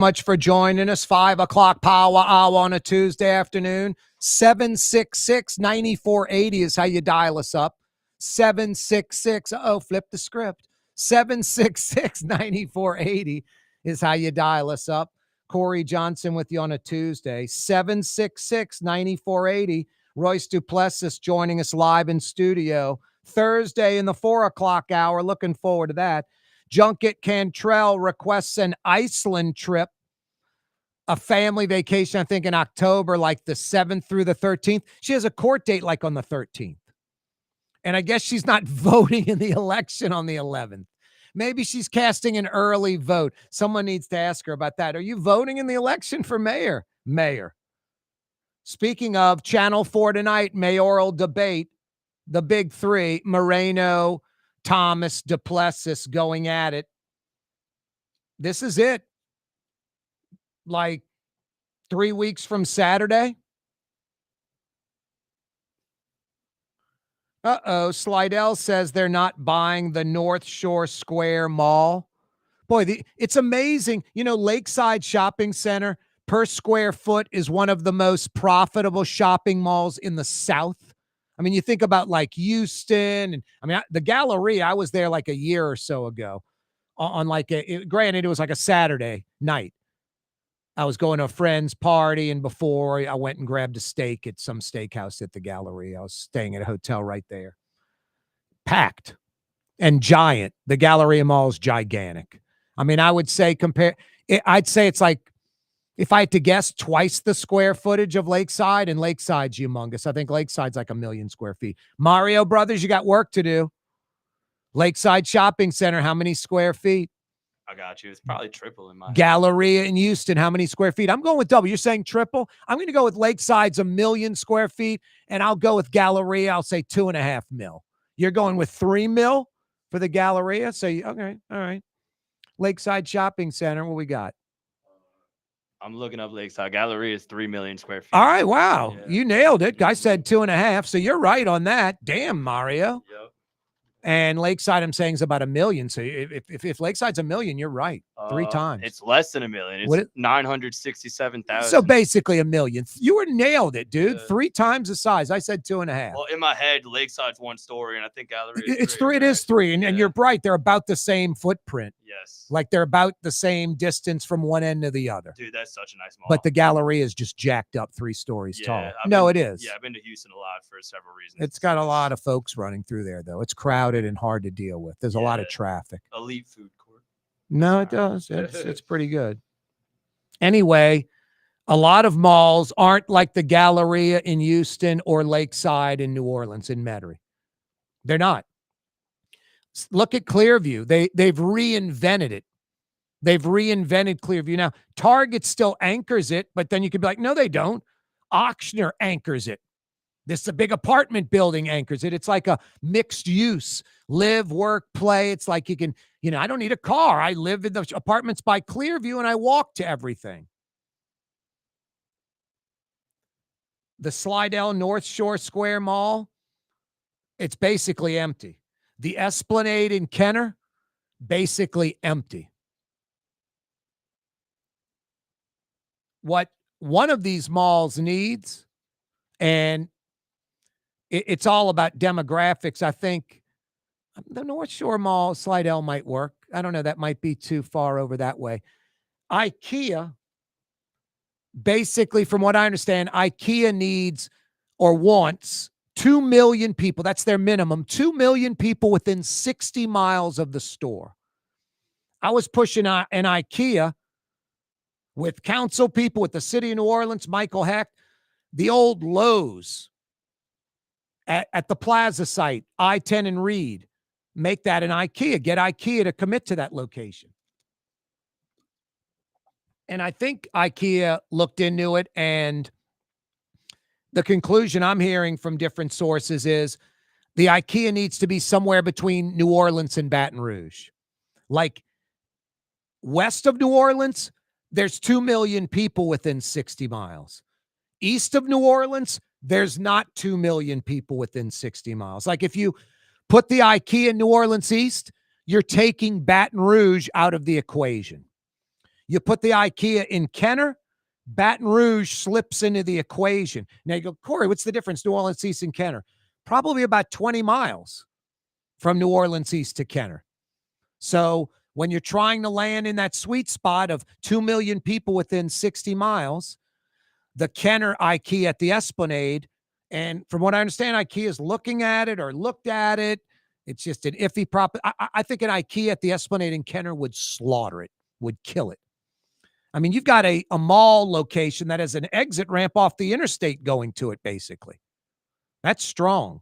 Much for joining us. 5 o'clock power hour on a Tuesday afternoon. 766-9480 is how you dial us up. 766, flip the script. 766-9480 is how you dial us up. Corey Johnson with you on a Tuesday. 766-9480. Royce Duplessis joining us live in studio. Thursday in the 4 o'clock hour. Looking forward to that. Junkett Cantrell requests an Iceland trip, a family vacation, I think in October, like the 7th through the 13th. She has a court date like on the 13th. And I guess she's not voting in the election on the 11th. Maybe she's casting an early vote. Someone needs to ask her about that. Are you voting in the election for mayor? Mayor. Speaking of, Channel 4 tonight, mayoral debate, the big three, Moreno, Thomas, Duplessis going at it. This is it. Like 3 weeks from Saturday. Slidell says they're not buying the North Shore Square Mall. Boy, it's amazing. You know, Lakeside Shopping Center per square foot is one of the most profitable shopping malls in the South. I mean, you think about like Houston, and I mean, the Galleria, I was there like a year or so ago on like granted, it was like a Saturday night. I was going to a friend's party, and before I went and grabbed a steak at some steakhouse at the Galleria. I was staying at a hotel right there. Packed and giant. The Galleria Mall is gigantic. I mean, I would say I'd say it's like, if I had to guess, twice the square footage of Lakeside, and Lakeside's humongous. I think Lakeside's like 1 million square feet. Mario Brothers, you got work to do. Lakeside Shopping Center, how many square feet? I got you. It's probably triple in my Galleria in Houston, how many square feet? I'm going with double. You're saying triple? I'm going to go with Lakeside's 1 million square feet, and I'll go with Galleria. I'll say 2.5 mil. You're going with 3 mil for the Galleria? So, okay, all right. Lakeside Shopping Center, what we got? I'm looking up Lakeside. Galleria is 3 million square feet. All right, wow. Yeah. You nailed it. I said 2.5, so you're right on that. Damn, Mario. Yep. And Lakeside, I'm saying, is about 1 million. So if Lakeside's 1 million, you're right. 3 times. It's less than 1 million. It's 967,000. So basically 1 million. You were nailed it, dude. Yeah. 3 times the size. I said 2.5. Well, in my head, Lakeside's 1 story, and I think Galleria is 3. It is 3, and you're right. They're about the same footprint. Yes. Like they're about the same distance from one end to the other. Dude, that's such a nice mall. But the Galleria is just jacked up 3 stories tall. It is. Yeah, I've been to Houston a lot for several reasons. It's got a lot of folks running through there, though. It's crowded and hard to deal with. There's a lot of traffic. Elite food court. No, it does. It's pretty good. Anyway, a lot of malls aren't like the Galleria in Houston or Lakeside in New Orleans in Metairie. They're not. Look at Clearview. They've reinvented it. They've reinvented Clearview. Now, Target still anchors it, but then you could be like, no, they don't. Auctioner anchors it. This is a big apartment building anchors it. It's like a mixed use, live, work, play. It's like you can, I don't need a car. I live in the apartments by Clearview and I walk to everything. The Slidell North Shore Square Mall, it's basically empty. The Esplanade in Kenner, basically empty. What one of these malls needs, and it's all about demographics. I think the North Shore Mall, Slidell might work. I don't know. That might be too far over that way. IKEA, basically, from what I understand, IKEA needs or wants 2 million people. That's their minimum. 2 million people within 60 miles of the store. I was pushing an IKEA with council people, with the city of New Orleans, Michael Hecht, the old Lowe's at the Plaza site, I-10 and Reed. Make that an IKEA. Get IKEA to commit to that location. And I think IKEA looked into it, and the conclusion I'm hearing from different sources is the IKEA needs to be somewhere between New Orleans and Baton Rouge. Like west of New Orleans, there's 2 million people within 60 miles. East of New Orleans, there's not 2 million people within 60 miles. Like if you put the IKEA in New Orleans East, you're taking Baton Rouge out of the equation. You put the IKEA in Kenner, Baton Rouge slips into the equation. Now you go, Corey, what's the difference, New Orleans East and Kenner? Probably about 20 miles from New Orleans East to Kenner. So when you're trying to land in that sweet spot of 2 million people within 60 miles, the Kenner IKEA at the Esplanade, and from what I understand, IKEA is looking at it or looked at it. It's just an iffy prop. I think an IKEA at the Esplanade in Kenner would slaughter it, would kill it. I mean, you've got a mall location that has an exit ramp off the interstate going to it, basically. That's strong.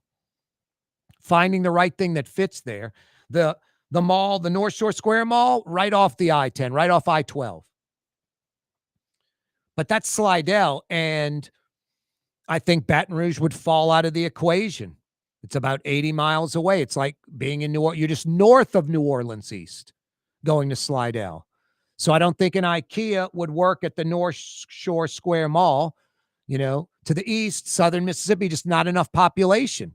Finding the right thing that fits there. The mall, the North Shore Square Mall, right off the I-10, right off I-12. But that's Slidell, and I think Baton Rouge would fall out of the equation. It's about 80 miles away. It's like being in New Orleans. You're just north of New Orleans East going to Slidell. So I don't think an IKEA would work at the North Shore Square Mall. To the east, southern Mississippi, just not enough population.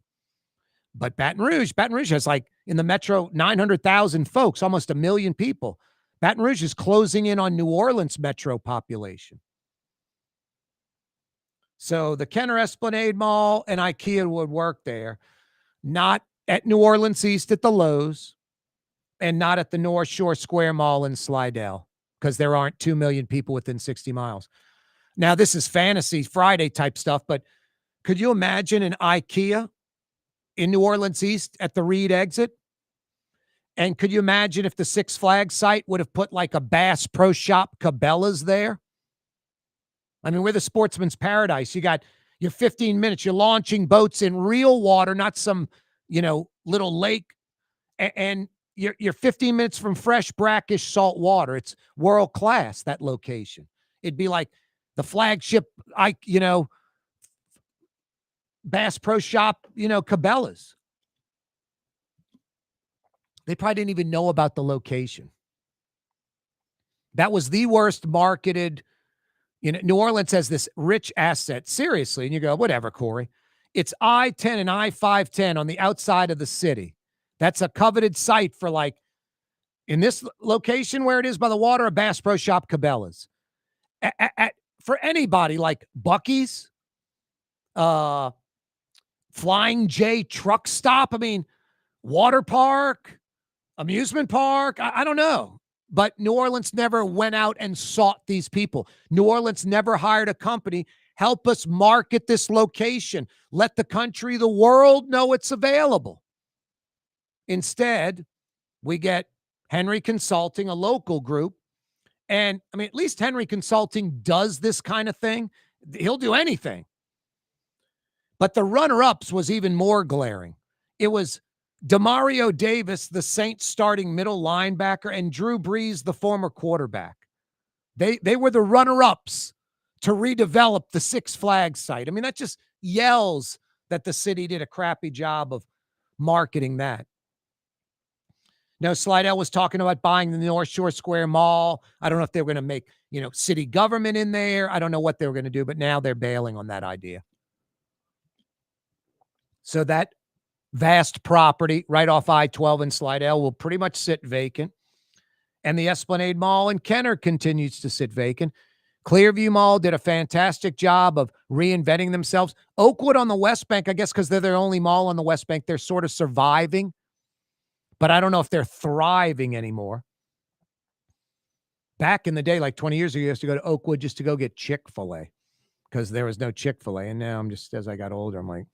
But Baton Rouge has, like, in the metro, 900,000 folks, almost 1 million people. Baton Rouge is closing in on New Orleans metro population. So the Kenner Esplanade Mall and IKEA would work there, not at New Orleans East at the Lowe's, and not at the North Shore Square Mall in Slidell, because there aren't 2 million people within 60 miles. Now, this is Fantasy Friday type stuff, but could you imagine an IKEA in New Orleans East at the Reed exit? And could you imagine if the Six Flags site would have put like a Bass Pro Shop Cabela's there? I mean, we're the sportsman's paradise. You got your 15 minutes. You're launching boats in real water, not some, little lake. And you're 15 minutes from fresh, brackish salt water. It's world class, that location. It'd be like the flagship, Bass Pro Shop, Cabela's. They probably didn't even know about the location. That was the worst marketed. New Orleans has this rich asset, seriously. And you go, whatever, Corey. It's I-10 and I-510 on the outside of the city. That's a coveted site for, like, in this location where it is by the water, a Bass Pro Shop Cabela's. For anybody, like Buc-ee's, Flying J truck stop. I mean, water park, amusement park. I don't know. But New Orleans never went out and sought these people. New Orleans never hired a company. Help us market this location. Let the country, the world know it's available. Instead, we get Henry Consulting, a local group. And, I mean, at least Henry Consulting does this kind of thing. He'll do anything. But the runner-ups was even more glaring. It was Demario Davis, the Saints starting middle linebacker, and Drew Brees, the former quarterback. They were the runner-ups to redevelop the Six Flags site. I mean, that just yells that the city did a crappy job of marketing that. Now, Slidell was talking about buying the North Shore Square Mall. I don't know if they were going to make, city government in there. I don't know what they were going to do, but now they're bailing on that idea. So that vast property right off I-12 in Slidell will pretty much sit vacant. And the Esplanade Mall in Kenner continues to sit vacant. Clearview Mall did a fantastic job of reinventing themselves. Oakwood on the West Bank, I guess because they're their only mall on the West Bank, they're sort of surviving. But I don't know if they're thriving anymore. Back in the day, like 20 years ago, you used to go to Oakwood just to go get Chick-fil-A because there was no Chick-fil-A. And now as I got older, I'm like,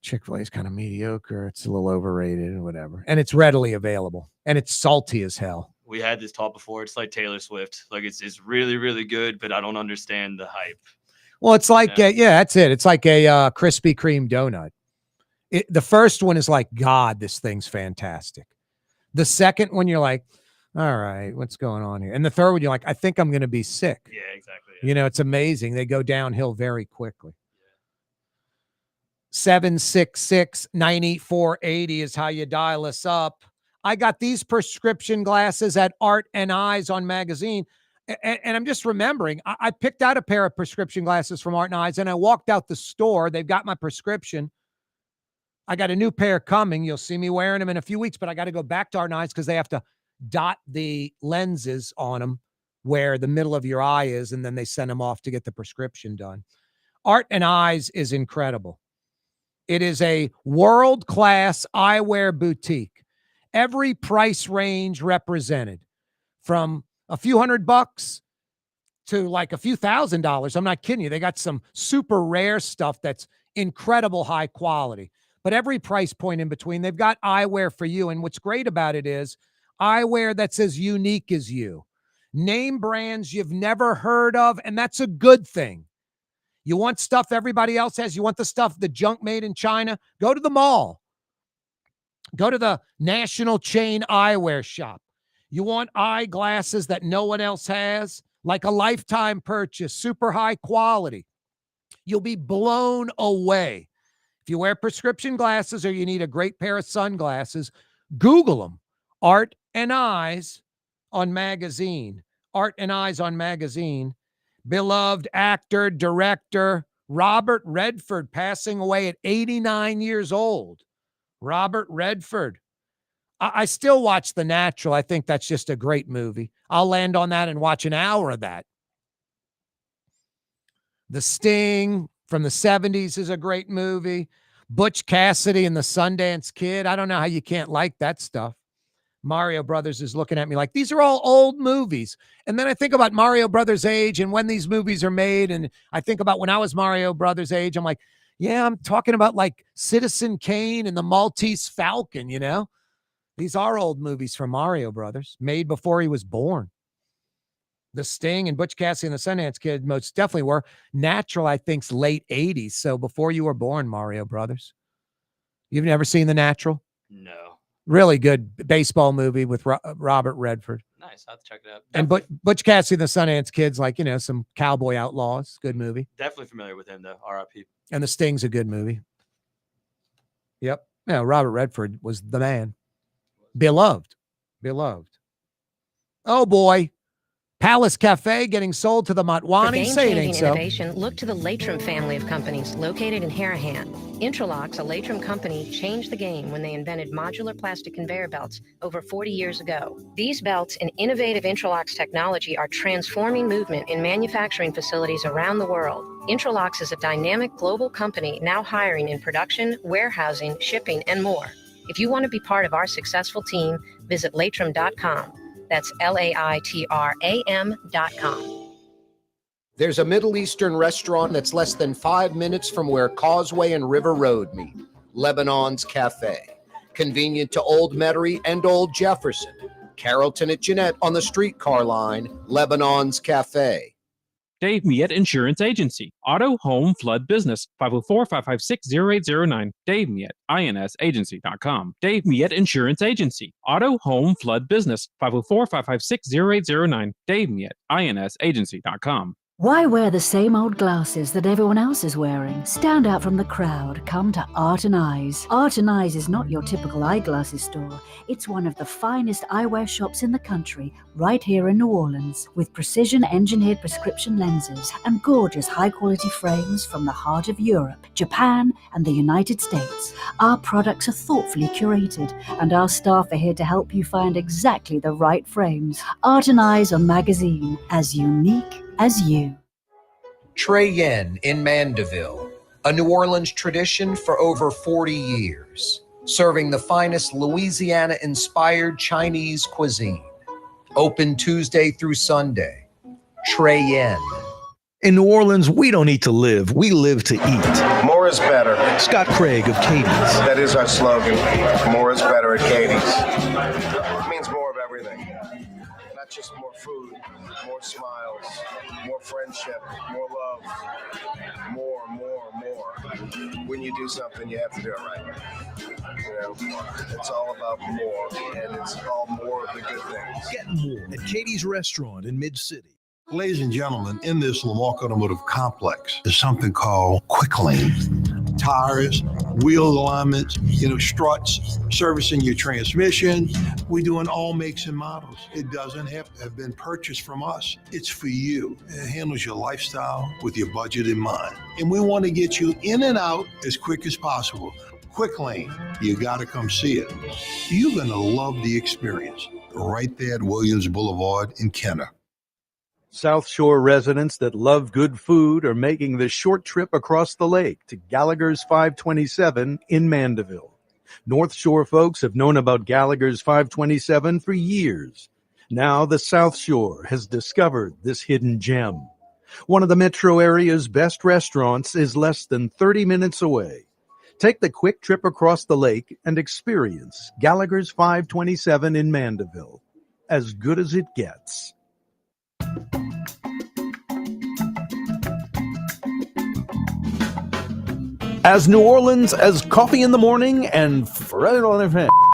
Chick-fil-A is kind of mediocre. It's a little overrated and whatever. And it's readily available. And it's salty as hell. We had this talk before. It's like Taylor Swift. Like, it's really, really good, but I don't understand the hype. Well, it's like, that's it. It's like a Krispy Kreme donut. The first one is like, God, this thing's fantastic. The second one, you're like, all right, what's going on here? And the third one, you're like, I think I'm going to be sick. Yeah, exactly. Yeah. It's amazing. They go downhill very quickly. 766-9480 is how you dial us up. I got these prescription glasses at Art and Eyes on Magazine. And I'm just remembering, I picked out a pair of prescription glasses from Art and Eyes, and I walked out the store. They've got my prescription. I got a new pair coming. You'll see me wearing them in a few weeks, but I got to go back to Art and Eyes because they have to dot the lenses on them where the middle of your eye is, and then they send them off to get the prescription done. Art and Eyes is incredible. It is a world-class eyewear boutique. Every price range represented, from a few $100 to like a few $1,000s. I'm not kidding you. They got some super rare stuff that's incredible high quality, but every price point in between. They've got eyewear for you. And what's great about it is eyewear that's as unique as you. Name brands you've never heard of, and that's a good thing. You want stuff everybody else has. You want the stuff, the junk made in China. Go to the mall. Go to the national chain eyewear shop. You want eyeglasses that no one else has, like a lifetime purchase, super high quality. You'll be blown away. If you wear prescription glasses or you need a great pair of sunglasses, Google them. Art and Eyes on Magazine. Art and Eyes on Magazine. Beloved actor, director, Robert Redford, passing away at 89 years old. Robert Redford. I still watch The Natural. I think that's just a great movie. I'll land on that and watch an hour of that. The Sting from the 70s is a great movie. Butch Cassidy and the Sundance Kid. I don't know how you can't like that stuff. Mario Brothers is looking at me like, these are all old movies. And then I think about Mario Brothers' age and when these movies are made. And I think about when I was Mario Brothers' age. I'm like, yeah, I'm talking about like Citizen Kane and the Maltese Falcon, you know? These are old movies from Mario Brothers, made before he was born. The Sting and Butch Cassidy and the Sundance Kid most definitely were. Natural, I think's late 80s. So before you were born, Mario Brothers. You've never seen The Natural? No. Really good baseball movie with Robert Redford. Nice. I'll have to check it out. And Butch Cassidy and the Sundance Kid's like, you know, some cowboy outlaws. Good movie. Definitely familiar with him, though. R.I.P. And The Sting's a good movie. Yep. Yeah, Robert Redford was the man. Beloved. Oh, boy. Palace Cafe getting sold to the Motwani. Say it ain't so. Innovation, look to the Latrim family of companies located in Harahan. Intralocks, a Latrim company, changed the game when they invented modular plastic conveyor belts over 40 years ago. These belts and innovative Intralocks technology are transforming movement in manufacturing facilities around the world. Intralocks is a dynamic global company now hiring in production, warehousing, shipping, and more. If you want to be part of our successful team, visit Latrim.com. That's LAITRAM.com. There's a Middle Eastern restaurant that's less than 5 minutes from where Causeway and River Road meet. Lebanon's Cafe. Convenient to Old Metairie and Old Jefferson. Carrollton at Jeanette on the streetcar line. Lebanon's Cafe. Dave Miette Insurance Agency. Auto, home, flood, business. 504-556-0809. Dave Miette, INSagency.com. Dave Miette Insurance Agency. Auto, home, flood, business. 504-556-0809. Dave Miette, INSagency.com. Why wear the same old glasses that everyone else is wearing? Stand out from the crowd. Come to Art and Eyes. Art and Eyes is not your typical eyeglasses store. It's one of the finest eyewear shops in the country, right here in New Orleans, with precision-engineered prescription lenses and gorgeous high-quality frames from the heart of Europe, Japan, and the United States. Our products are thoughtfully curated, and our staff are here to help you find exactly the right frames. Art and Eyes on Magazine, as unique as you. Trey Yen in Mandeville, a New Orleans tradition for over 40 years, serving the finest Louisiana-inspired Chinese cuisine. Open Tuesday through Sunday. Trey Yen. In New Orleans, we don't eat to live, we live to eat. More is better. Scott Craig of Katie's. That is our slogan. More is better at Katie's. It means more of everything. Not just more food, more smiles, more friendship, more love, more. When you do something, you have to do it right. You know, it's all about more, and it's all more of the good things. Get more at Katie's Restaurant in Mid-City. Ladies and gentlemen, in this Lamarck Automotive Complex is something called Quick Lane. Tires, wheel alignments, struts, servicing your transmission. We do in all makes and models. It doesn't have to have been purchased from us. It's for you. It handles your lifestyle with your budget in mind. And we want to get you in and out as quick as possible. Quick Lane, you got to come see it. You're going to love the experience. Right there at Williams Boulevard in Kenner. South Shore residents that love good food are making the short trip across the lake to Gallagher's 527 in Mandeville. North Shore folks have known about Gallagher's 527 for years. Now the South Shore has discovered this hidden gem. One of the metro area's best restaurants is less than 30 minutes away. Take the quick trip across the lake and experience Gallagher's 527 in Mandeville. As good as it gets. As New Orleans as coffee in the morning and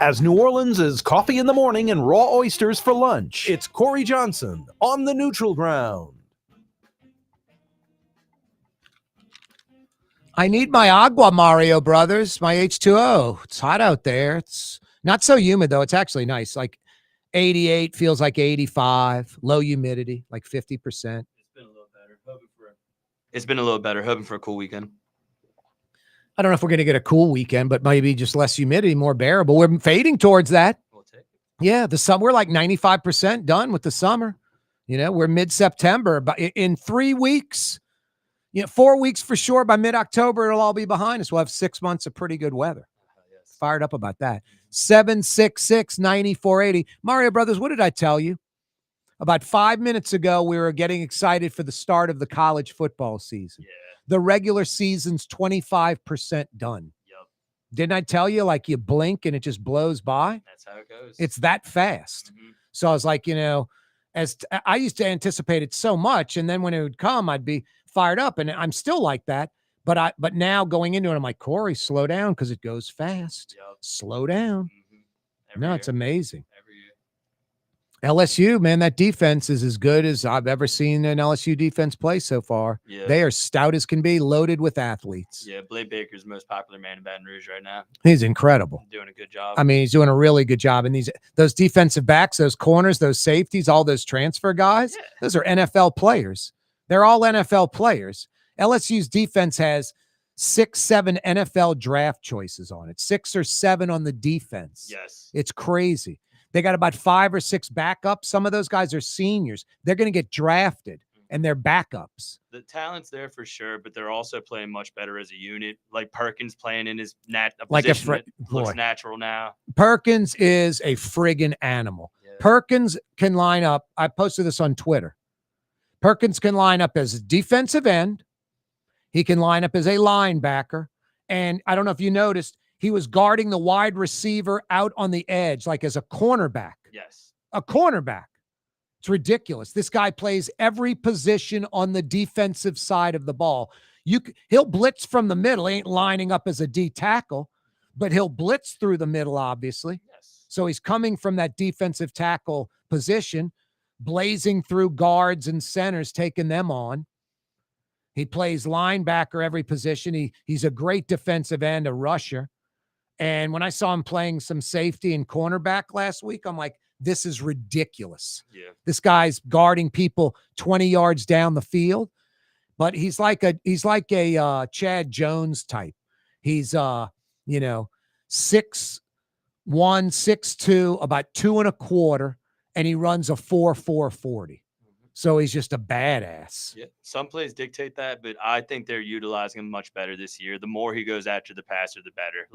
as New Orleans as coffee in the morning and raw oysters for lunch. It's Corey Johnson on the neutral ground. I need my agua, Mario Brothers, my H2O. It's hot out there. It's not so humid, though. It's actually nice. Like 88 feels like 85. Low humidity, like 50%. It's been a little better. It's been a little better. Hoping for a cool weekend. I don't know if we're going to get a cool weekend, but maybe just less humidity, more bearable. We're fading towards that. We'll take it. Yeah, the summer, we're like 95% done with the summer. You know, we're mid-September, but in 3 weeks, 4 weeks for sure. By mid-October, it'll all be behind us. We'll have 6 months of pretty good weather. Yes. Fired up about that. 766-9480. Mario Brothers, what did I tell you? About 5 minutes ago, we were getting excited for the start of the college football season. Yeah. The regular season's 25% done. Yep. Didn't I tell you, like you blink and it just blows by? That's how it goes. It's that fast. Mm-hmm. So I was like, I used to anticipate it so much. And then when it would come, I'd be fired up. And I'm still like that. But now going into it, I'm like, Corey, slow down because it goes fast. Yep. Slow down. Mm-hmm. It's amazing. Every year. LSU, man, that defense is as good as I've ever seen an LSU defense play so far. Yeah. They are stout as can be, loaded with athletes. Yeah, Blake Baker's the most popular man in Baton Rouge right now. He's incredible. Doing a good job. I mean, he's doing a really good job. And those defensive backs, those corners, those safeties, all those transfer guys, those are NFL players. They're all NFL players. LSU's defense has 6, 7 NFL draft choices on it, 6 or 7 on the defense. Yes. It's crazy. They got about 5 or 6 backups. Some of those guys are seniors. They're going to get drafted, and they're backups. The talent's there for sure, but they're also playing much better as a unit. Like Perkins playing in his looks natural now. Perkins is a friggin' animal. Yeah. Perkins can line up. I posted this on Twitter. Perkins can line up as a defensive end. He can line up as a linebacker. And I don't know if you noticed, he was guarding the wide receiver out on the edge, like as a cornerback. Yes. A cornerback. It's ridiculous. This guy plays every position on the defensive side of the ball. He'll blitz from the middle. He ain't lining up as a D tackle, but he'll blitz through the middle, obviously. Yes. So he's coming from that defensive tackle position, blazing through guards and centers, taking them on. He plays linebacker every position. He's a great defensive end, a rusher. And when I saw him playing some safety and cornerback last week, I'm like, this is ridiculous. Yeah. This guy's guarding people 20 yards down the field, but he's like a Chad Jones type. He's 6'1", 6'2", about 2 1/4, and he runs a 4.40. So he's just a badass. Yeah, some plays dictate that, but I think they're utilizing him much better this year. The more he goes after the passer, the better.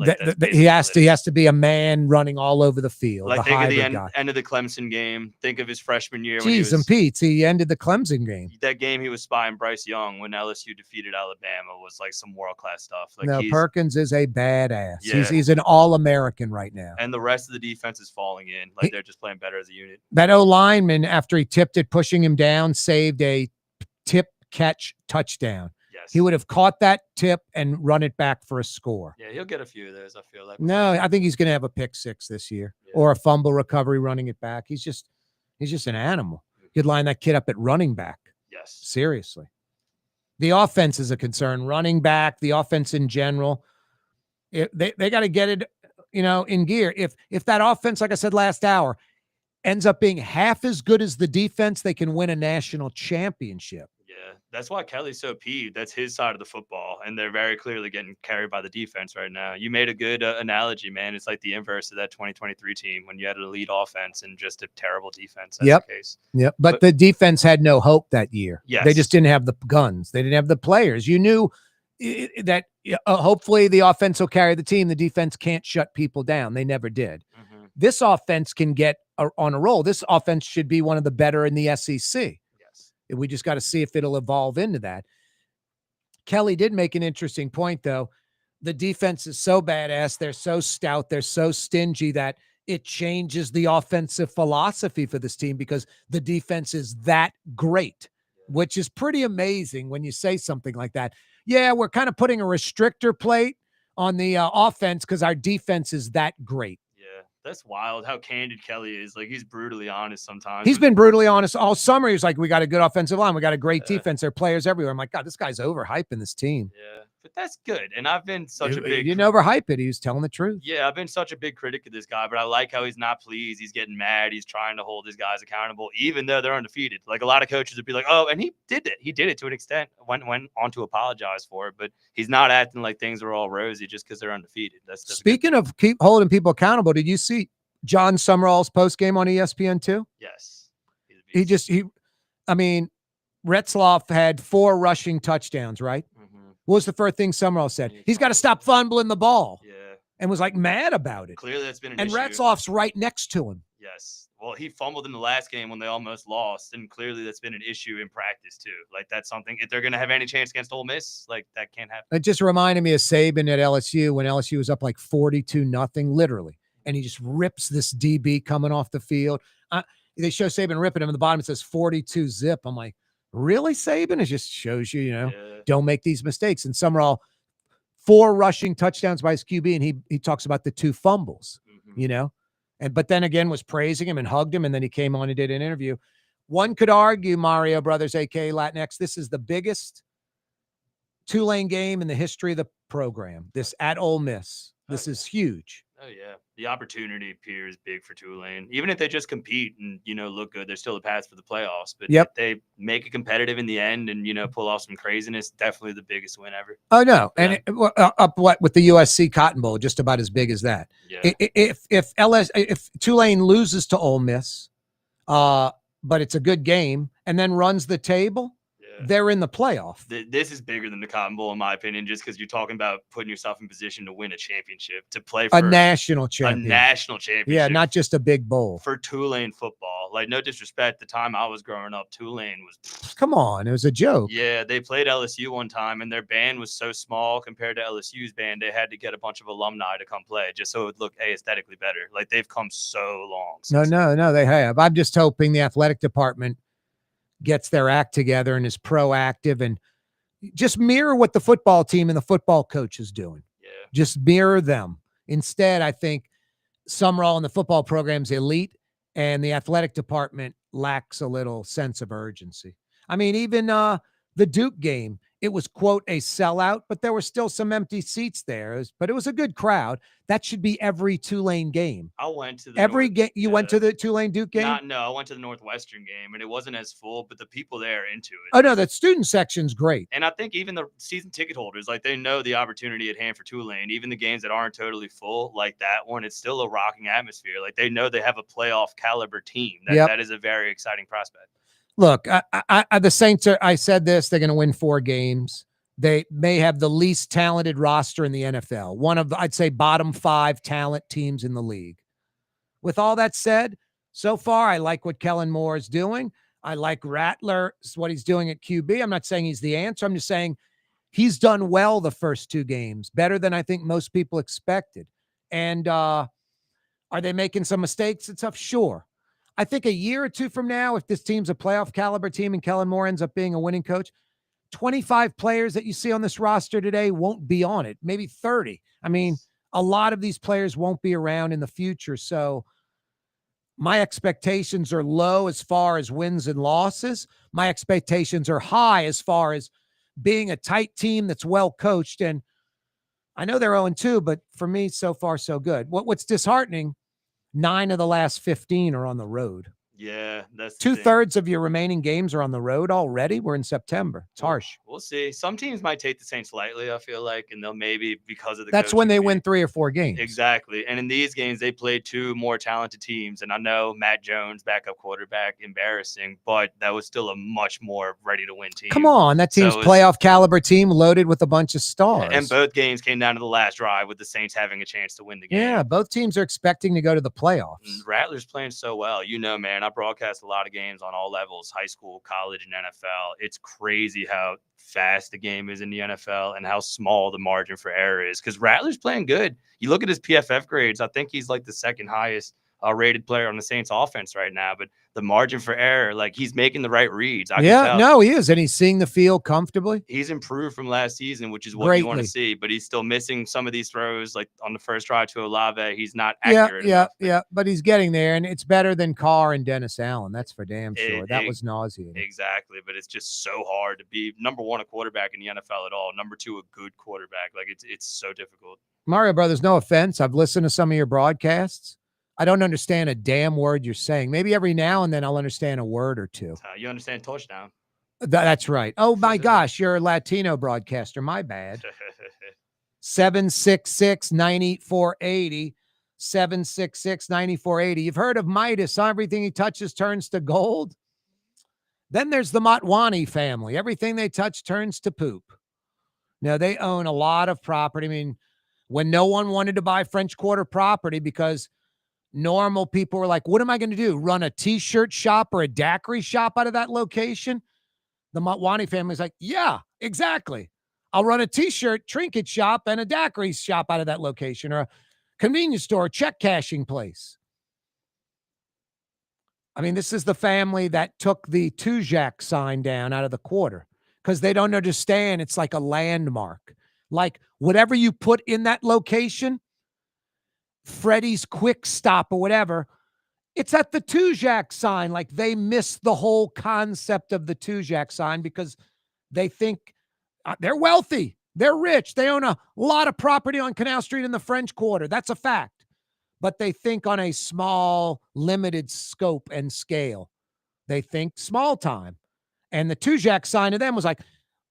He has to be a man running all over the field. Like think of the end of the Clemson game. Think of his freshman year. Jeez, and Pete, he ended the Clemson game. That game he was spying Bryce Young when LSU defeated Alabama was like some world class stuff. Like no, Perkins is a badass. Yeah. He's an All-American right now. And the rest of the defense is falling in. Like they're just playing better as a unit. That O-lineman, after he tipped it, pushing him down, saved a tip catch touchdown. Yes. He would have caught that tip and run it back for a score. Yeah, he'll get a few of those, I feel like. No, I think he's going to have a pick 6 this year or a fumble recovery running it back. He's just an animal. You'd line that kid up at running back. Yes. Seriously. The offense is a concern. Running back, the offense in general, they got to get it, in gear. If that offense, like I said last hour, ends up being half as good as the defense, they can win a national championship. Yeah. that's why Kelly's so peeved. That's his side of the football, and they're very clearly getting carried by the defense right now. You made a good analogy, man. It's like the inverse of that 2023 team when you had an elite offense and just a terrible defense. That's the case. Yep. But the defense had no hope that year. Yes. They just didn't have the guns. They didn't have the players. You knew that hopefully the offense will carry the team. The defense can't shut people down. They never did. Mm-hmm. This offense can get on a roll. This offense should be one of the better in the SEC. We just got to see if it'll evolve into that. Kelly did make an interesting point, though. The defense is so badass. They're so stout. They're so stingy that it changes the offensive philosophy for this team because the defense is that great, which is pretty amazing when you say something like that. Yeah, we're kind of putting a restrictor plate on the offense because our defense is that great. That's wild how candid Kelly is. Like, he's brutally honest sometimes. He's been brutally honest all summer. He was like, we got a good offensive line. We got a great defense. There are players everywhere. I'm like, God, this guy's overhyping this team. Yeah, but that's good. And I've been such a big... He didn't overhype it. He was telling the truth. Yeah, I've been such a big critic of this guy, but I like how he's not pleased. He's getting mad. He's trying to hold his guys accountable, even though they're undefeated. Like, a lot of coaches would be like, oh, and he did it. He did it to an extent, went on to apologize for it, but he's not acting like things are all rosy just because they're undefeated. Speaking of keep holding people accountable, did you see John Summerall's post game on ESPN2? Yes. Retzloff had 4 rushing touchdowns, right? Mm-hmm. What was the first thing Summerall said? He's got to stop fumbling the ball. Yeah. And was like mad about it. Clearly that's been an issue. And issue. Retzloff's right next to him. Yes. Well, he fumbled in the last game when they almost lost, and clearly that's been an issue in practice too. Like, that's something, if they're going to have any chance against Ole Miss, like, that can't happen. It just reminded me of Saban at LSU when LSU was up like 42-0, literally. And he just rips this DB coming off the field. They show Saban ripping him. At the bottom, it says 42 zip. I'm like, really, Saban? It just shows you, don't make these mistakes. And Summerall, 4 rushing touchdowns by his QB, and he talks about the 2 fumbles, but then again was praising him and hugged him, and then he came on and did an interview. One could argue, Mario Brothers, a.k.a. Latinx, this is the biggest Tulane game in the history of the program, this at Ole Miss. This is huge. Oh, yeah. The opportunity appears big for Tulane. Even if they just compete and, look good, there's still a path for the playoffs. But if they make it competitive in the end and, pull off some craziness, definitely the biggest win ever. Oh, no. Yeah. And up with the USC Cotton Bowl, just about as big as that. Yeah. If Tulane loses to Ole Miss, but it's a good game, and then runs the table, they're in the playoff. This is bigger than the Cotton Bowl, in my opinion, just because you're talking about putting yourself in position to win a championship, to play for a national championship. Yeah, not just a big bowl. For Tulane football. Like, no disrespect, the time I was growing up, Tulane was... Come on, it was a joke. Yeah, they played LSU one time, and their band was so small compared to LSU's band, they had to get a bunch of alumni to come play, just so it would look aesthetically better. Like, they've come so long. No, they have. I'm just hoping the athletic department gets their act together and is proactive and just mirror what the football team and the football coach is doing. Yeah. Just mirror them. Instead, I think Summerall and the football program's elite, and the athletic department lacks a little sense of urgency. I mean, even the Duke game, it was, quote, a sellout, but there were still some empty seats there. But it was a good crowd. That should be every Tulane game. I went to the every game. You went to the Tulane Duke game? No, I went to the Northwestern game, and it wasn't as full, but the people there are into it. Oh, no, that student section's great. And I think even the season ticket holders, like, they know the opportunity at hand for Tulane. Even the games that aren't totally full, like that one, it's still a rocking atmosphere. Like, they know they have a playoff caliber team. That is a very exciting prospect. Look, the Saints I said this, they're going to win 4 games. They may have the least talented roster in the NFL. One of the, I'd say, bottom 5 talent teams in the league. With all that said, so far, I like what Kellen Moore is doing. I like Rattler, what he's doing at QB. I'm not saying he's the answer. I'm just saying he's done well the first 2 games, better than I think most people expected. And are they making some mistakes and stuff? Sure. I think a year or 2 from now, if this team's a playoff caliber team and Kellen Moore ends up being a winning coach, 25 players that you see on this roster today won't be on it, maybe 30. I mean, a lot of these players won't be around in the future. So my expectations are low as far as wins and losses. My expectations are high as far as being a tight team that's well coached. And I know they're 0-2, but for me, so far, so good. What's disheartening, 9 of the last 15 are on the road. Yeah, that's the thing. 2/3 of your remaining games are on the road already. We're in September. It's harsh. We'll see. Some teams might take the Saints lightly, I feel like, and they'll maybe because of the That's when coaching they beat- win 3 or 4 games. Exactly. And in these games, they played 2 more talented teams. And I know Matt Jones, backup quarterback, embarrassing, but that was still a much more ready to win team. Come on, that team's So it was- playoff caliber team loaded with a bunch of stars. And both games came down to the last drive with the Saints having a chance to win the game. Yeah, both teams are expecting to go to the playoffs. And Rattlers playing so well. You know, man, I broadcast a lot of games on all levels, high school, college, and NFL. It's crazy how fast the game is in the NFL and how small the margin for error is because Rattler's playing good. You look at his PFF grades, I think he's like the second highest rated player on the Saints offense right now, but the margin for error, like he's making the right reads. I can tell. No, he is. And he's seeing the field comfortably. He's improved from last season, which is what you want Greatly. to see, but he's still missing some of these throws. Like on the first drive to Olave, he's not accurate. Yeah. But he's getting there, and it's better than Carr and Dennis Allen. That's for damn sure. That was nauseating. Exactly, but it's just so hard to be number 1 a quarterback in the NFL at all. Number 2 a good quarterback. Like it's so difficult. Mario Brothers, no offense. I've listened to some of your broadcasts. I don't understand a damn word you're saying. Maybe every now and then I'll understand a word or two. You understand touchdown. That's right. Oh, my gosh. You're a Latino broadcaster. My bad. 766-9480. 766-9480. You've heard of Midas. Everything he touches turns to gold. Then there's the Motwani family. Everything they touch turns to poop. Now, they own a lot of property. I mean, when no one wanted to buy French Quarter property because normal people were like, what am I going to do? Run a T-shirt shop or a daiquiri shop out of that location? The Motwani family's like, yeah, exactly. I'll run a T-shirt trinket shop and a daiquiri shop out of that location, or a convenience store, check cashing place. I mean, this is the family that took the Tujak sign down out of the quarter because they don't understand it's like a landmark. Like whatever you put in that location, Freddy's Quick Stop or whatever, it's at the Tujak sign. Like they miss the whole concept of the Tujak sign because they think they're wealthy, they're rich, they own a lot of property on Canal Street in the French Quarter. That's a fact. But they think on a small, limited scope and scale. They think small time. And the Tujak sign to them was like,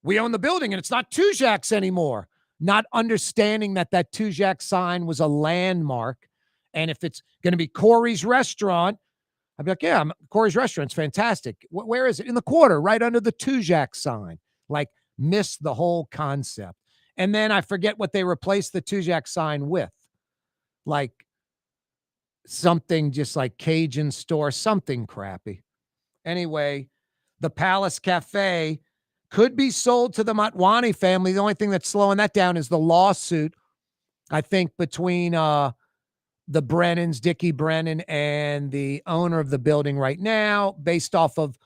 we own the building and it's not Tujak's anymore. Not understanding that Tujak sign was a landmark. And if it's going to be Corey's Restaurant, I'd be like, yeah, Corey's Restaurant's fantastic. Where is it? In the quarter, right under the Tujak sign. Like, miss the whole concept. And then I forget what they replaced the Tujak sign with. Like, something just like Cajun store, something crappy. Anyway, the Palace Cafe could be sold to the Motwani family. The only thing that's slowing that down is the lawsuit, I think, between the Brennans, Dickie Brennan, and the owner of the building right now, based off of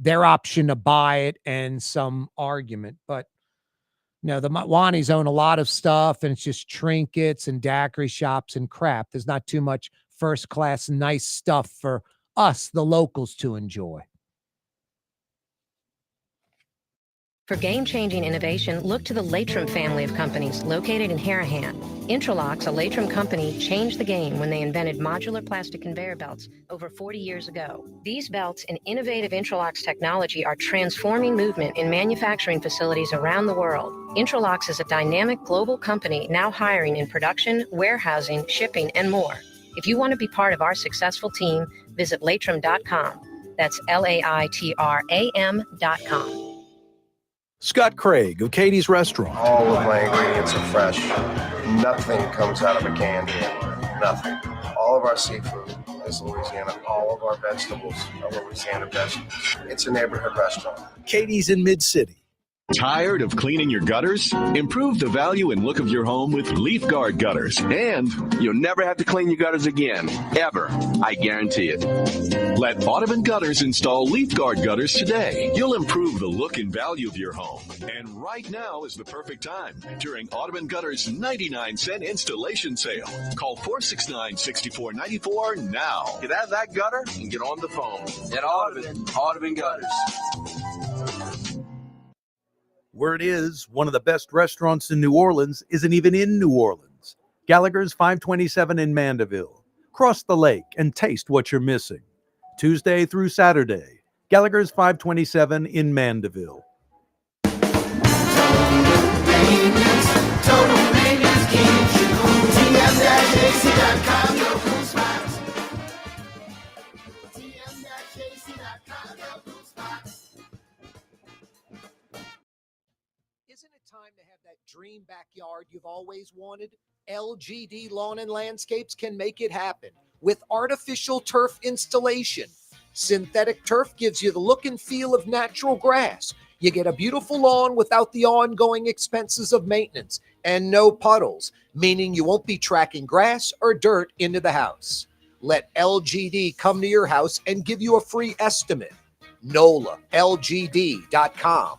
their option to buy it and some argument. But no, the Motwanis own a lot of stuff, and it's just trinkets and daiquiri shops and crap. There's not too much first-class, nice stuff for us, the locals, to enjoy. For game-changing innovation, look to the Latrim family of companies located in Harahan. Intralox, a Latrim company, changed the game when they invented modular plastic conveyor belts over 40 years ago. These belts and innovative Intralox technology are transforming movement in manufacturing facilities around the world. Intralox is a dynamic global company now hiring in production, warehousing, shipping, and more. If you want to be part of our successful team, visit Latrim.com. That's LAITRAM.com. Scott Craig of Katie's Restaurant. All of my ingredients are fresh. Nothing comes out of a can here. Nothing. All of our seafood is Louisiana. All of our vegetables are Louisiana vegetables. It's a neighborhood restaurant. Katie's in Mid-City. Tired of cleaning your gutters? Improve the value and look of your home with Leaf Guard gutters. And you'll never have to clean your gutters again. Ever. I guarantee it. Let Audubon Gutters install Leaf Guard gutters today. You'll improve the look and value of your home. And right now is the perfect time during Audubon Gutters 99-cent installation sale. Call 469-6494 now. Get out of that gutter and get on the phone. At Audubon Gutters. Word is, one of the best restaurants in New Orleans isn't even in New Orleans. Gallagher's 527 in Mandeville. Cross the lake and taste what you're missing. Tuesday through Saturday. Gallagher's 527 in Mandeville. Isn't it time to have that dream backyard you've always wanted? LGD Lawn and Landscapes can make it happen with artificial turf installation. Synthetic turf gives you the look and feel of natural grass. You get a beautiful lawn without the ongoing expenses of maintenance and no puddles, meaning you won't be tracking grass or dirt into the house. Let LGD come to your house and give you a free estimate. NOLALGD.com.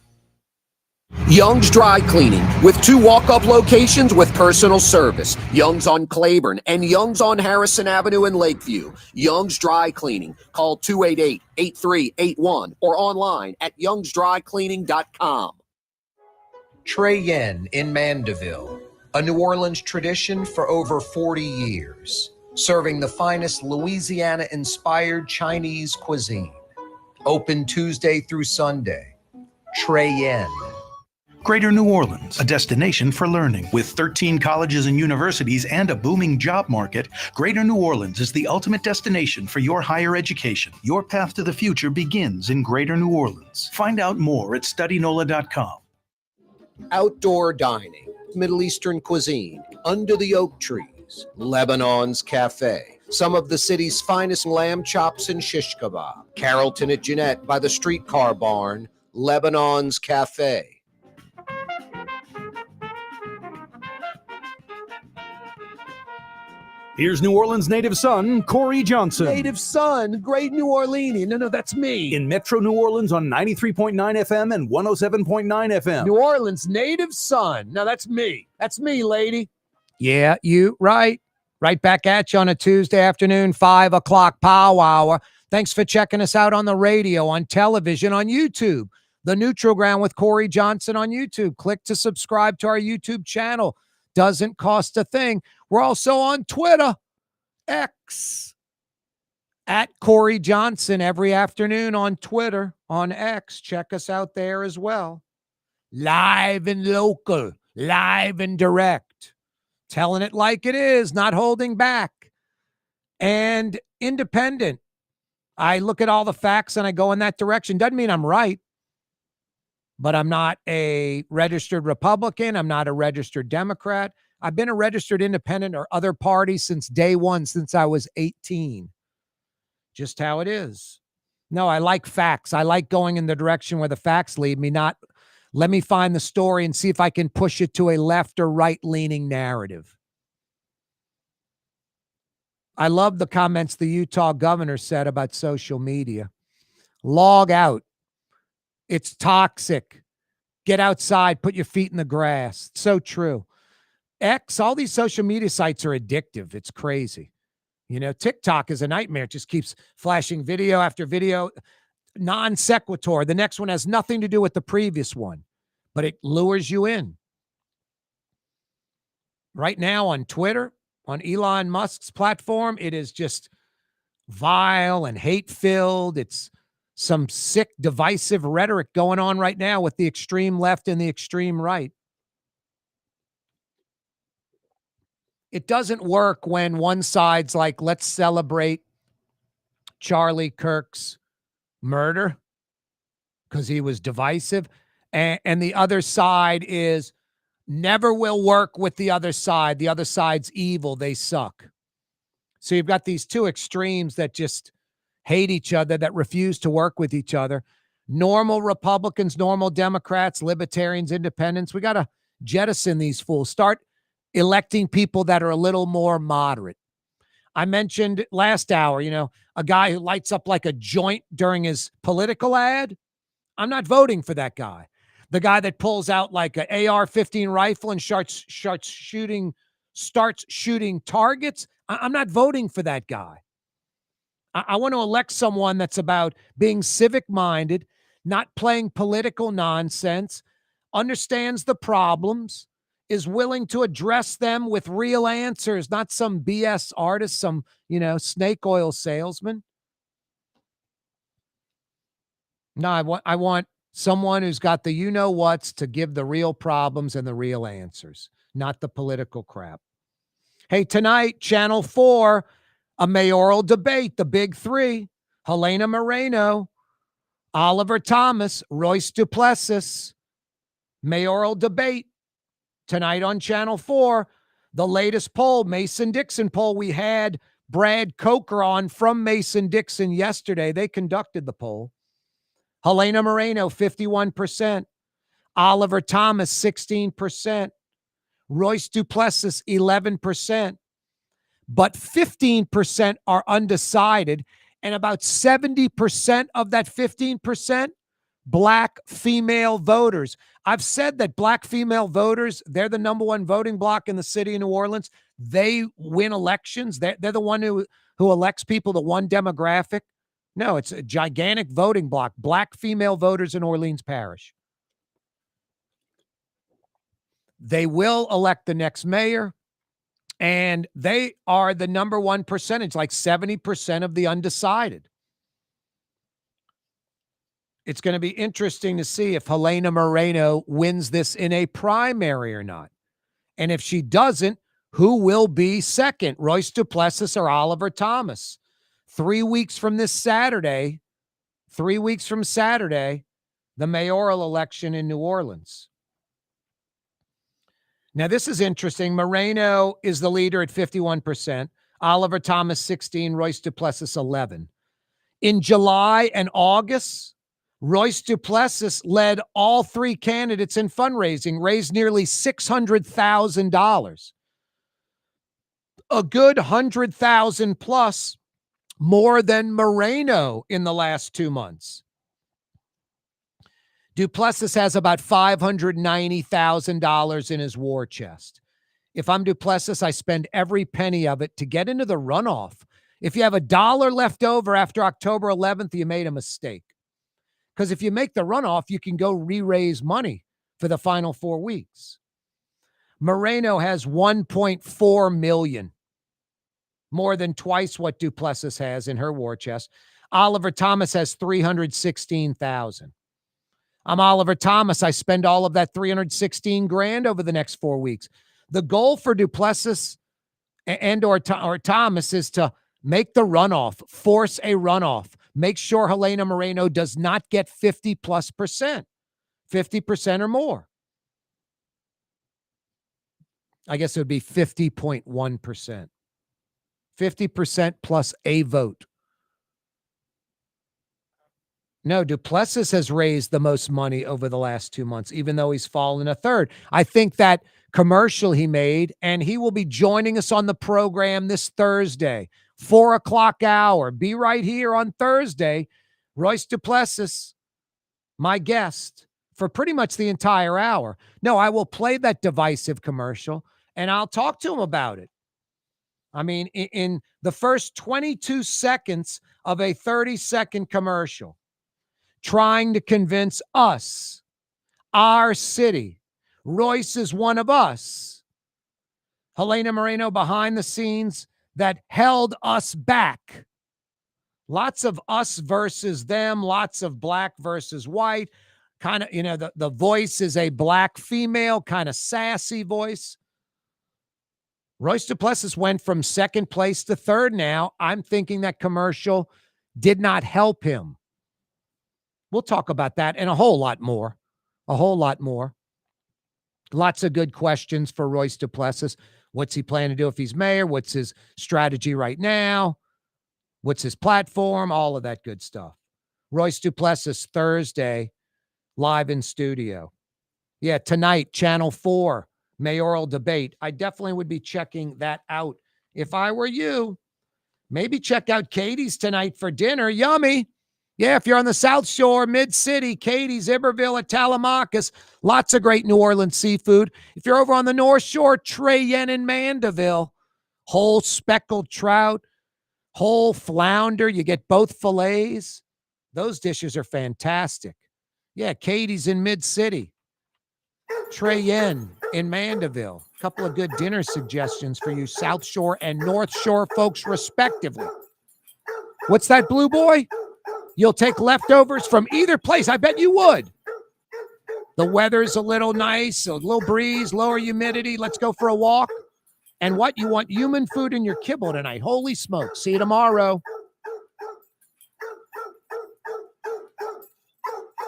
Young's Dry Cleaning with 2 walk-up locations with personal service. Young's on Claiborne and Young's on Harrison Avenue in Lakeview. Young's Dry Cleaning. Call 288-8381 or online at youngsdrycleaning.com. Trey Yen in Mandeville, a New Orleans tradition for over 40 years, serving the finest Louisiana-inspired Chinese cuisine. Open Tuesday through Sunday. Trey Yen. Greater New Orleans, a destination for learning. With 13 colleges and universities and a booming job market, Greater New Orleans is the ultimate destination for your higher education. Your path to the future begins in Greater New Orleans. Find out more at studynola.com. Outdoor dining, Middle Eastern cuisine, under the oak trees, Lebanon's Cafe. Some of the city's finest lamb chops and shish kebab. Carrollton at Jeanette by the streetcar barn, Lebanon's Cafe. Here's New Orleans native son, Corey Johnson. Native son, great New Orleanian. No, that's me. In Metro New Orleans on 93.9 FM and 107.9 FM. New Orleans native son. No, that's me. That's me, lady. Yeah, you right. Right back at you on a Tuesday afternoon, 5 o'clock pow hour. Thanks for checking us out on the radio, on television, on YouTube. The Neutral Ground with Corey Johnson on YouTube. Click to subscribe to our YouTube channel. Doesn't cost a thing. We're also on Twitter, X, at Corey Johnson every afternoon on Twitter, on X. Check us out there as well. Live and local, live and direct. Telling it like it is, not holding back. And independent. I look at all the facts and I go in that direction. Doesn't mean I'm right. But I'm not a registered Republican. I'm not a registered Democrat. I've been a registered independent or other party since day one, since I was 18. Just how it is. No, I like facts. I like going in the direction where the facts lead me, not let me find the story and see if I can push it to a left or right-leaning narrative. I love the comments the Utah governor said about social media. Log out. It's toxic. Get outside, put your feet in the grass. So true. X, all these social media sites are addictive. It's crazy. You know, TikTok is a nightmare. It just keeps flashing video after video, non sequitur. The next one has nothing to do with the previous one, but it lures you in. Right now on Twitter, on Elon Musk's platform, it is just vile and hate-filled. It's some sick, divisive rhetoric going on right now with the extreme left and the extreme right. It doesn't work when one side's like, let's celebrate Charlie Kirk's murder because he was divisive. And the other side is never will work with the other side. The other side's evil. They suck. So you've got these two extremes that just hate each other, that refuse to work with each other. Normal Republicans, normal Democrats, libertarians, independents. We got to jettison these fools. Start electing people that are a little more moderate. I mentioned last hour, you know, a guy who lights up like a joint during his political ad. I'm not voting for that guy. The guy that pulls out like an AR-15 rifle and starts shooting targets. I'm not voting for that guy. I want to elect someone that's about being civic-minded, not playing political nonsense, understands the problems, is willing to address them with real answers, not some BS artist, some, snake oil salesman. No, I want someone who's got the you-know-whats to give the real problems and the real answers, not the political crap. Hey, tonight, Channel 4, a mayoral debate, the big three, Helena Moreno, Oliver Thomas, Royce Duplessis, mayoral debate tonight on Channel 4. The latest poll, Mason-Dixon poll, we had Brad Coker on from Mason-Dixon yesterday. They conducted the poll. Helena Moreno, 51%. Oliver Thomas, 16%. Royce Duplessis, 11%. But 15% are undecided. And about 70% of that 15%, Black female voters. I've said that Black female voters, they're the number one voting bloc in the city of New Orleans. They win elections. They're the one who elects people, the one demographic. No, it's a gigantic voting bloc. Black female voters in Orleans Parish. They will elect the next mayor, and they are the number one percentage, like 70% of the undecided. It's going to be interesting to see if Helena Moreno wins this in a primary or not. And if she doesn't, who will be second, Royce Duplessis or Oliver Thomas? 3 weeks from this Saturday, 3 weeks from Saturday, the mayoral election in New Orleans. Now, this is interesting. Moreno is the leader at 51%. Oliver Thomas, 16%. Royce Duplessis, 11%. In July and August, Royce Duplessis led all three candidates in fundraising, raised nearly $600,000. A good 100,000 plus more than Moreno in the last 2 months. Duplessis has about $590,000 in his war chest. If I'm Duplessis, I spend every penny of it to get into the runoff. If you have $1 left over after October 11th, you made a mistake. Because if you make the runoff, you can go re-raise money for the final 4 weeks. Moreno has $1.4 million, more than twice what Duplessis has in her war chest. Oliver Thomas has $316,000. I'm Oliver Thomas. I spend all of that $316,000 over the next 4 weeks. The goal for Duplessis and or Thomas is to make the runoff, force a runoff. Make sure Helena Moreno does not get 50+%, 50% or more. I guess it would be 50.1%. 50% plus a vote. No, Duplessis has raised the most money over the last 2 months, even though he's fallen a third. I think that commercial he made, and he will be joining us on the program this Thursday, 4 o'clock hour. Be right here on Thursday. Royce Duplessis, my guest, for pretty much the entire hour. No, I will play that divisive commercial, and I'll talk to him about it. I mean, in the first 22 seconds of a 30-second commercial, trying to convince us, our city, Royce is one of us. Helena Moreno behind the scenes that held us back. Lots of us versus them, lots of black versus white. Kind of, the voice is a black female, kind of sassy voice. Royce Duplessis went from second place to third now. I'm thinking that commercial did not help him. We'll talk about that and a whole lot more. A whole lot more. Lots of good questions for Royce Duplessis. What's he planning to do if he's mayor? What's his strategy right now? What's his platform? All of that good stuff. Royce Duplessis, Thursday, live in studio. Yeah, tonight, Channel 4, mayoral debate. I definitely would be checking that out. If I were you, maybe check out Katie's tonight for dinner. Yummy. Yeah, if you're on the South Shore, Mid-City, Katie's, Iberville, at Telemachus, lots of great New Orleans seafood. If you're over on the North Shore, Treyen in Mandeville, whole speckled trout, whole flounder. You get both fillets. Those dishes are fantastic. Yeah, Katie's in Mid-City, Treyen in Mandeville. A couple of good dinner suggestions for you South Shore and North Shore folks, respectively. What's that, Blue Boy? You'll take leftovers from either place. I bet you would. The weather's a little nice, a little breeze, lower humidity. Let's go for a walk. And what? You want human food in your kibble tonight. Holy smokes. See you tomorrow.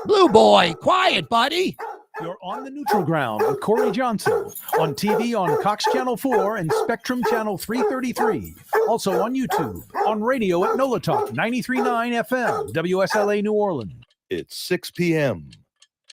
Blue boy, quiet, buddy. You're on the neutral ground with Corey Johnson. On TV on Cox Channel 4 and Spectrum Channel 333. Also on YouTube. On radio at NOLA Talk 93.9 FM, WSLA New Orleans. It's 6 p.m.